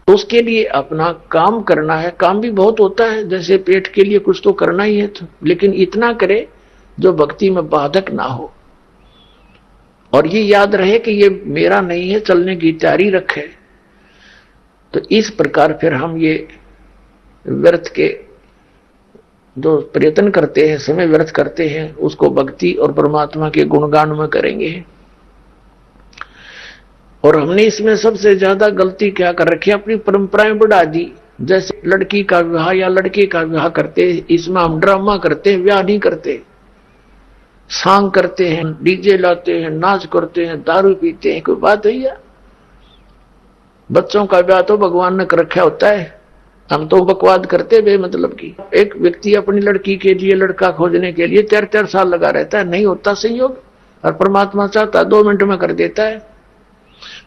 तो उसके लिए अपना काम करना है। काम भी बहुत होता है, जैसे पेट के लिए कुछ तो करना ही है, तो लेकिन इतना करे जो भक्ति में बाधक ना हो, और ये याद रहे कि ये मेरा नहीं है, चलने की तैयारी रखे। तो इस प्रकार फिर हम ये व्यर्थ के जो प्रयत्न करते हैं, समय व्यर्थ करते हैं, उसको भक्ति और परमात्मा के गुणगान में करेंगे। और हमने इसमें सबसे ज्यादा गलती क्या कर रखी है, अपनी परंपराएं बढ़ा दी। जैसे लड़की का विवाह या लड़के का विवाह करते, इसमें हम ड्रामा करते हैं, विवाह नहीं करते। सांग करते हैं, डीजे लाते हैं, नाच करते हैं, दारू पीते हैं, कोई बात है या? बच्चों का ब्याह तो भगवान ने कर रखा होता है, हम तो बकवाद करते बेमतलब की। एक व्यक्ति अपनी लड़की के लिए लड़का खोजने के लिए 4-4 साल लगा रहता है, नहीं होता संयोग, और परमात्मा चाहता है 2 मिनट में कर देता है।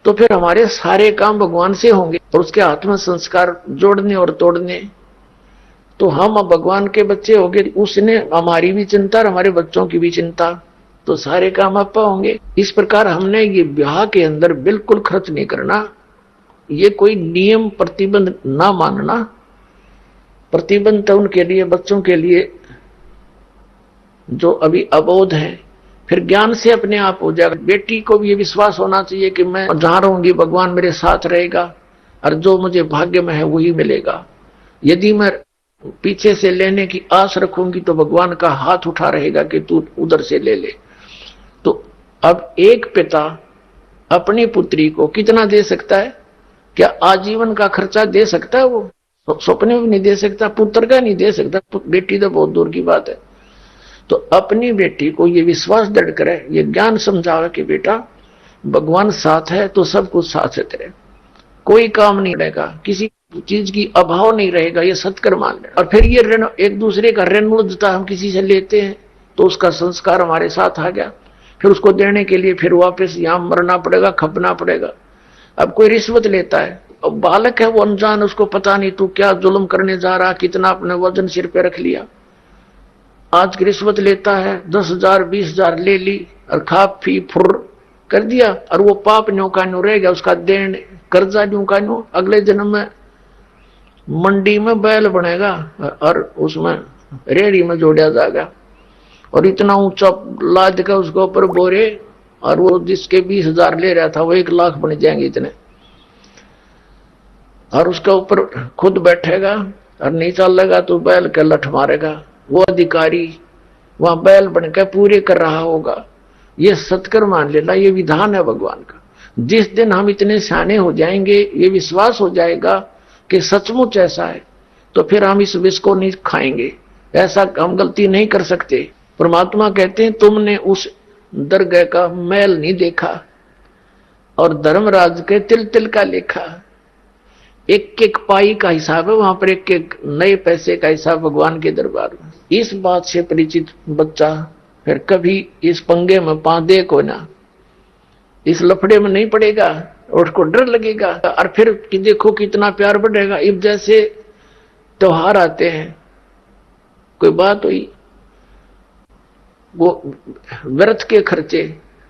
तो फिर हमारे सारे काम भगवान से होंगे, और उसके हाथ में संस्कार जोड़ने और तोड़ने। तो हम अब भगवान के बच्चे हो गए, उसने हमारी भी चिंता और हमारे बच्चों की भी चिंता, तो सारे काम आप होंगे। इस प्रकार हमने ये ब्याह के अंदर बिल्कुल खर्च नहीं करना, ये कोई नियम प्रतिबंध ना मानना। प्रतिबंध तो उनके लिए, बच्चों के लिए जो अभी अबोध है, फिर ज्ञान से अपने आप हो जाएगा। बेटी को भी ये विश्वास होना चाहिए कि मैं जहां रहूंगी भगवान मेरे साथ रहेगा, और जो मुझे भाग्य में है वही मिलेगा। यदि मैं पीछे से लेने की आस रखूंगी तो भगवान का हाथ उठा रहेगा कि तू उधर से ले ले। तो अब एक पिता अपनी पुत्री को कितना दे सकता है? क्या आजीवन का खर्चा दे सकता है? वो सपने में नहीं दे सकता, पुत्र का नहीं दे सकता, बेटी तो बहुत दूर की बात है। तो अपनी बेटी को ये विश्वास दृढ़ करे, ये ज्ञान समझावे कि बेटा भगवान साथ है तो सब कुछ साथ है तेरे, कोई काम नहीं रहेगा, किसी चीज की अभाव नहीं रहेगा, ये सत्कर मान ले। और फिर ये ऋण, एक दूसरे का ऋण मुद्दता हम किसी से लेते हैं तो उसका संस्कार हमारे साथ आ गया, फिर उसको देने के लिए फिर वापस यहां मरना पड़ेगा, खपना पड़ेगा। अब कोई रिश्वत लेता है, अब बालक है वो अनजान, उसको पता नहीं तू क्या जुल्म करने जा रहा, कितना अपने वजन सिर पे रख लिया। आज की रिश्वत लेता है, 10,000 20,000 ले ली और खा पी फुर कर दिया, और वो पाप न्यू का न्यू रह गया, उसका देन कर्जा न्यू का न्यू। अगले जन्म में मंडी में बैल बनेगा और उसमें रेड़ी में जोड़ा जाएगा, और इतना ऊंचा लाद का उसके ऊपर बोरे, और वो जिसके 20,000 ले रहा था वो 1,00,000 बन जाएंगे इतने, और उसके ऊपर खुद बैठेगा और नहीं चलेगा तो बैल के लठ मारेगा। वो अधिकारी वहां बैल बनकर पूरे कर रहा होगा। ये सत्कर मान लेना, ये विधान है भगवान का। जिस दिन हम इतने सियाने हो जाएंगे, ये विश्वास हो जाएगा कि सचमुच ऐसा है, तो फिर हम इस विष को नहीं खाएंगे। ऐसा हम गलती नहीं कर सकते। परमात्मा कहते हैं तुमने उस दरगाह का मैल नहीं देखा, और धर्मराज के तिल तिल का लेखा। एक एक पाई का हिसाब है वहां पर, एक एक नए पैसे का हिसाब भगवान के दरबार में। इस बात से परिचित बच्चा फिर कभी इस पंगे में पादे को ना, इस लफड़े में नहीं पड़ेगा, और उसको डर लगेगा। और फिर कि देखो कितना प्यार बढ़ेगा। इब जैसे त्योहार आते हैं, कोई बात हुई, वो व्रत के खर्चे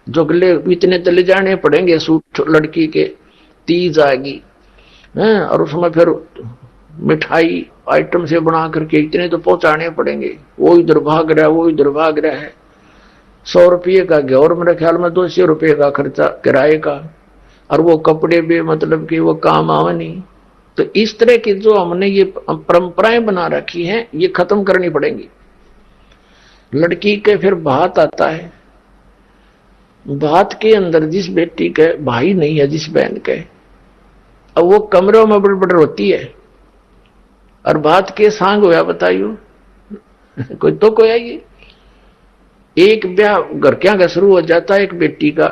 जो गले इतने तले जाने पड़ेंगे, सूट लड़की के, तीज आएगी हैं, और उसमें फिर मिठाई आइटम से बना करके इतने तो पहुंचाने पड़ेंगे। वो इधर भाग रहा है, वो इधर भाग रहा है। 100 रुपये का गौर मेरे ख्याल में 200 रुपये का खर्चा किराए का, और वो कपड़े भी मतलब कि वो काम आवे नहीं। तो इस तरह की जो हमने ये परंपराएं बना रखी हैं, ये खत्म करनी पड़ेंगी। लड़की के फिर भात आता है, भात के अंदर जिस बेटी के भाई नहीं है, जिस बहन के, अब वो कमरों में बड़बड़ होती है, और भात के सांग होया बताइयो कोई तो कोई आइए। एक ब्याह घर क्या का शुरू हो जाता है, एक बेटी का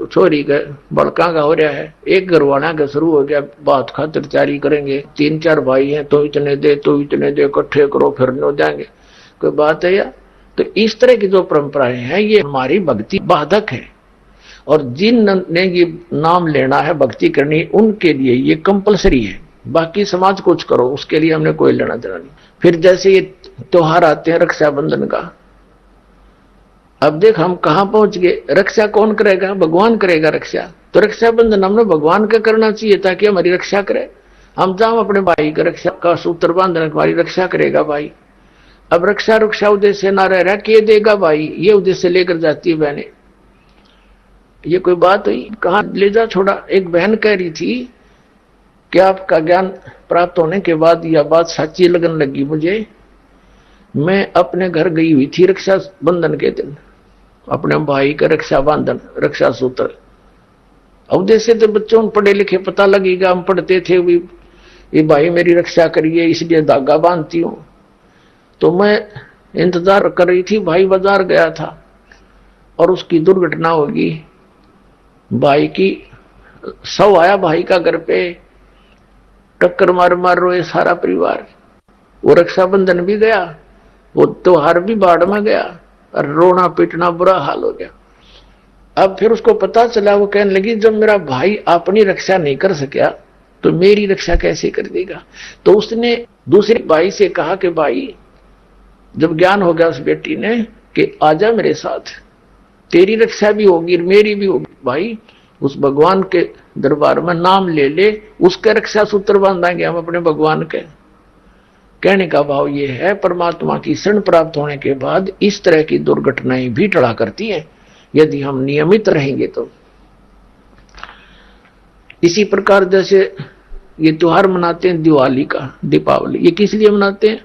छोरी का बड़का का हो रहा है, एक घरवाला का शुरू हो गया, बात खातिर तैयारी करेंगे, 3-4 भाई हैं तो इतने दे, तो इतने दे, इकट्ठे करो फिर नो जाएंगे, कोई बात है या? तो इस तरह की जो परंपराएं हैं ये हमारी भक्ति बाधक है, और जिन ने ये नाम लेना है, भक्ति करनी, उनके लिए ये कंपलसरी है। बाकी समाज कुछ करो, उसके लिए हमने कोई लेना देना नहीं। फिर जैसे ये त्योहार आते हैं रक्षाबंधन का, अब देख हम कहां पहुंच गए। रक्षा कौन करेगा? भगवान करेगा रक्षा। तो रक्षाबंधन हमने भगवान का करना चाहिए ताकि हमारी रक्षा करे। हम जाओ अपने भाई का रक्षा का सूत्र बांधने, हमारी रक्षा करेगा भाई। अब रक्षा रक्षा उद्देश्य ना रह रहा, के देगा भाई, ये उद्देश्य लेकर जाती है बहने। ये कोई बात हुई? कहाँ ले जा छोड़ा। एक बहन कह रही थी कि आपका ज्ञान प्राप्त होने के बाद यह बात सच्ची लगने लगी मुझे। मैं अपने घर गई हुई थी रक्षा बंधन के दिन, अपने भाई का रक्षा बंधन, रक्षा सूत्र। उद्देश्य तो बच्चों पढ़े लिखे पता लगेगा, हम पढ़ते थे भी, ये भाई मेरी रक्षा करिए इसलिए धागा बांधती हूं। तो मैं इंतजार कर रही थी, भाई बाजार गया था और उसकी दुर्घटना होगी। भाई की शव आया भाई का घर पे, टक्कर मार मार रोए सारा परिवार। वो रक्षाबंधन भी गया, वो त्योहार भी बाढ़ में गया और रोना पीटना बुरा हाल हो गया। अब फिर उसको पता चला, वो कहने लगी जब मेरा भाई अपनी रक्षा नहीं कर सका तो मेरी रक्षा कैसे कर देगा। तो उसने दूसरे भाई से कहा कि भाई, जब ज्ञान हो गया उस बेटी ने कि आजा मेरे साथ, तेरी रक्षा भी होगी मेरी भी होगी। भाई उस भगवान के दरबार में नाम ले ले, उसके रक्षा सूत्र बांधांगे हम अपने भगवान के। कहने का भाव ये है, परमात्मा की शरण प्राप्त होने के बाद इस तरह की दुर्घटनाएं भी टला करती हैं यदि हम नियमित रहेंगे तो। इसी प्रकार जैसे ये त्योहार मनाते हैं दिवाली का, दीपावली, ये किस लिए मनाते हैं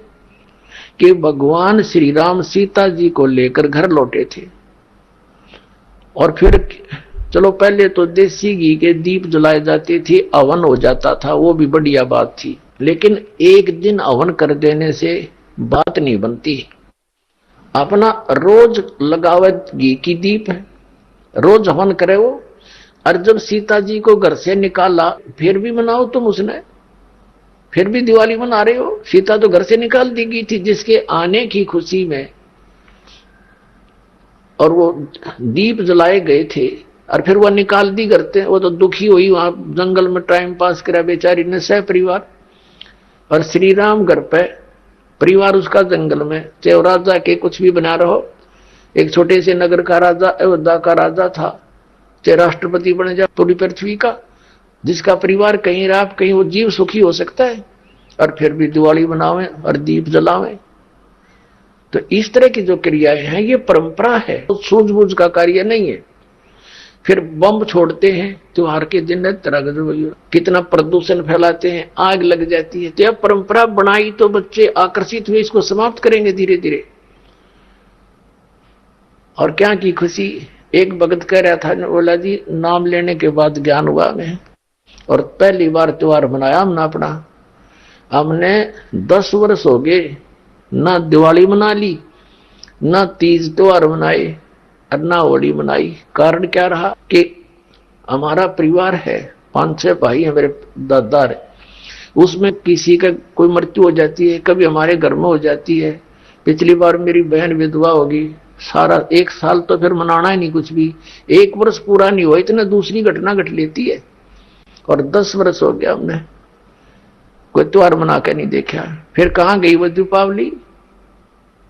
कि भगवान श्री राम सीता जी को लेकर घर लौटे थे। और फिर चलो पहले तो देसी घी के दीप जलाए जाते थे, हवन हो जाता था, वो भी बढ़िया बात थी। लेकिन एक दिन हवन कर देने से बात नहीं बनती। अपना रोज लगावे घी की दीप है, रोज हवन करे वो। और जब सीता जी को घर से निकाला फिर भी मनाओ तुम उसने, फिर भी दिवाली मना रहे हो। सीता तो घर से निकाल दी गई थी जिसके आने की खुशी में, और वो दीप जलाए गए थे और फिर वह निकाल दी करते। वो तो दुखी हुई, वहां जंगल में टाइम पास करा बेचारी ने सह परिवार। और श्री राम घर पे, परिवार उसका जंगल में, चाहे राजा के कुछ भी बना रहो, एक छोटे से नगर का राजा, अयोध्या का राजा था, चाहे राष्ट्रपति बन जाए पूरी पृथ्वी का, जिसका परिवार कहीं रहा कहीं वो जीव सुखी हो सकता है। और फिर भी दिवाली मनावे और दीप जलावे। तो इस तरह की जो क्रियाएं हैं ये परंपरा है, तो सूझबूझ का कार्य नहीं है। फिर बम छोड़ते हैं त्योहार के दिन, कितना प्रदूषण फैलाते हैं, आग लग जाती है। तो यह परंपरा बनाई तो बच्चे आकर्षित हुए, इसको समाप्त करेंगे धीरे धीरे। और क्या की खुशी, एक भगत कह रहा था, बोला जी नाम लेने के बाद ज्ञान हुआ हमें, और पहली बार त्योहार मनाया हमने अपना। हमने 10 वर्ष हो गए ना दिवाली मना ली, ना तीज त्योहार मनाए और ना होली मनाई। कारण क्या रहा कि हमारा परिवार है, 5-6 भाई है, मेरे दादा है, उसमें किसी का कोई मृत्यु हो जाती है, कभी हमारे घर में हो जाती है। पिछली बार मेरी बहन विधवा होगी, सारा 1 साल तो फिर मनाना ही नहीं कुछ भी, 1 वर्ष पूरा नहीं हुआ इतने दूसरी घटना घट लेती है। और 10 वर्ष हो गया हमने कोई त्योहार मना के नहीं देखा। फिर कहां गई वो दीपावली।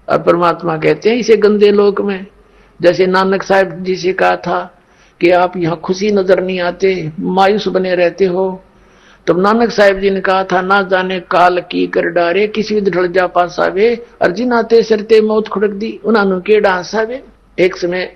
और परमात्मा कहते हैं इसे गंदे लोक में, जैसे नानक साहब जी से कहा था कि आप यहाँ खुशी नजर नहीं आते, मायूस बने रहते हो। तब नानक साहब जी ने कहा था, ना जाने काल की कर डारे, किसी ढल जा पासावे, अर्जी नाते सरते मौत खुड़क दी, उन्होंने के डांसावे। एक समय